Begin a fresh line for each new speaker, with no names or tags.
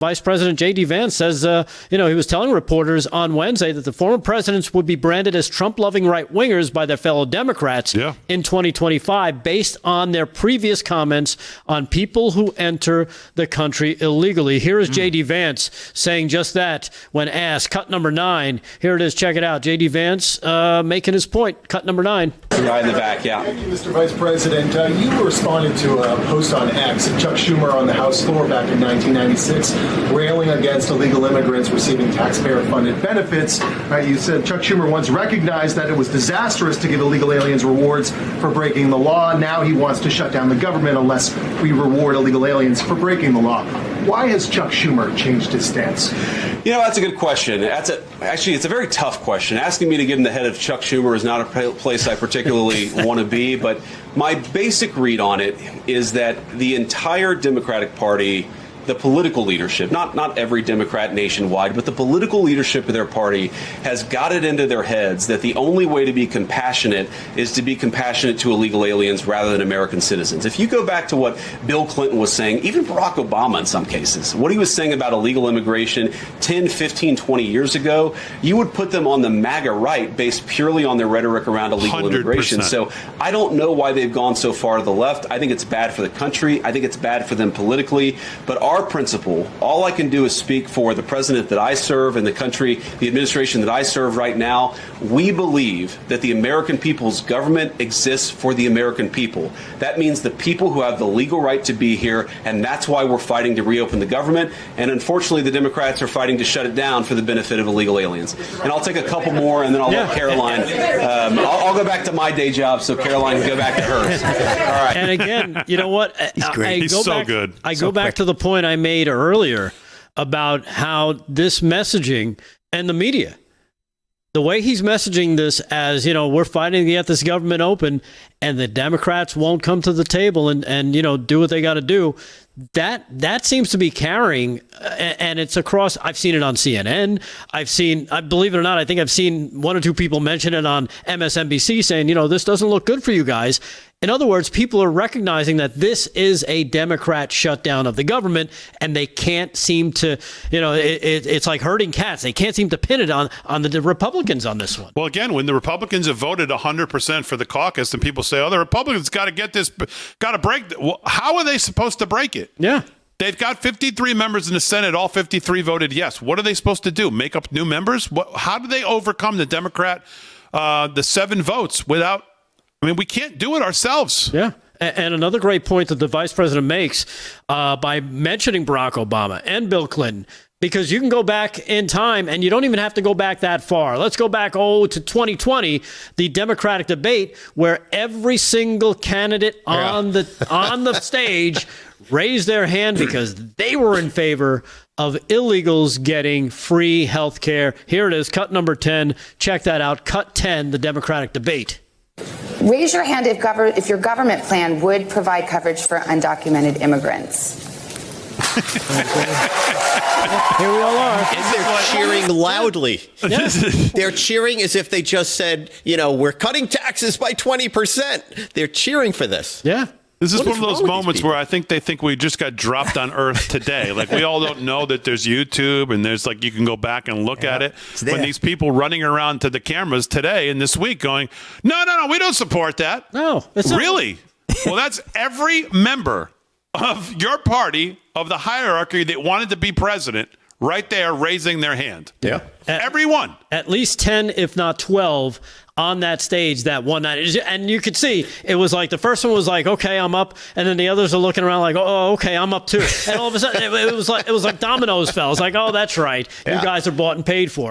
Vice President J.D. Vance says, he was telling reporters on Wednesday that the former presidents would be branded as Trump-loving right-wingers by their fellow Democrats in 2025 based on their previous comments on people who enter the country illegally. Here is J.D. Vance saying just that when asked. Cut number 9. Here it is. Check it out. J.D. Vance making his point. Cut number 9.
Right in the back, yeah.
Thank you, Mr. Vice President. You responded to a post on X of Chuck Schumer on the House floor back in 1996, railing against illegal immigrants receiving taxpayer-funded benefits. You said Chuck Schumer once recognized that it was disastrous to give illegal aliens rewards for breaking the law. Now he wants to shut down the government unless we reward illegal aliens for breaking the law. Why has Chuck Schumer changed his stance?
That's a good question. Actually, it's a very tough question. Asking me to get in the head of Chuck Schumer is not a place I particularly want to be, but my basic read on it is that the entire Democratic Party, the political leadership, not every Democrat nationwide, but the political leadership of their party has got it into their heads that the only way to be compassionate is to be compassionate to illegal aliens rather than American citizens. If you go back to what Bill Clinton was saying, even Barack Obama in some cases, what he was saying about illegal immigration 10, 15, 20 years ago, you would put them on the MAGA right based purely on their rhetoric around illegal
100%.
immigration. So I don't know why they've gone so far to the left. I think it's bad for the country. I think it's bad for them politically. But our principle, all I can do is speak for the president that I serve and the country, the administration that I serve right now. We believe that the American people's government exists for the American people. That means the people who have the legal right to be here, and that's why we're fighting to reopen the government. And unfortunately, the Democrats are fighting to shut it down for the benefit of illegal aliens. And I'll take a couple more, and then I'll let Caroline. I'll go back to my day job so Caroline can go back to hers. All right.
And again, you know what?
He's great. He's so good.
I go back to the point I made earlier about how this messaging and the media, the way he's messaging this as, we're fighting to get this government open and the Democrats won't come to the table and do what they got to do. That seems to be carrying, and it's across. I've seen it on CNN. I believe it or not, I think I've seen one or two people mention it on MSNBC saying, this doesn't look good for you guys. In other words, people are recognizing that this is a Democrat shutdown of the government, and they can't seem to, it's like herding cats. They can't seem to pin it on the Republicans on this one.
Well, again, when the Republicans have voted 100% for the caucus, and people say, the Republicans got to get this, got to break. Well, how are they supposed to break it?
Yeah.
They've got 53 members in the Senate. All 53 voted yes. What are they supposed to do? Make up new members? How do they overcome the Democrat, the 7 votes without? We can't do it ourselves.
Yeah. And another great point that the vice president makes by mentioning Barack Obama and Bill Clinton, because you can go back in time and you don't even have to go back that far. Let's go back to 2020, the Democratic debate where every single candidate on the stage raised their hand because they were in favor of illegals getting free health care. Here it is, cut number 10. Check that out. Cut 10, the Democratic debate.
Raise your hand if your government plan would provide coverage for undocumented immigrants.
Here we all are.
And they're cheering loudly.
Yeah.
They're cheering as if they just said, we're cutting taxes by 20%. They're cheering for this.
Yeah.
This is one of those moments where I think they think we just got dropped on Earth today. Like, we all don't know that there's YouTube and there's you can go back and look at it. When these people running around to the cameras today and this week going, no, we don't support that.
No. It's
really? Well, that's every member of your party, of the hierarchy that wanted to be president, right there raising their hand.
Yeah.
Everyone.
At least 10, if not 12, on that stage that one night. And you could see it was like the first one was like, okay, I'm up. And then the others are looking around like, oh, okay, I'm up too. And all of a sudden it was like dominoes fell. It's like, oh, that's right. You guys are bought and paid for.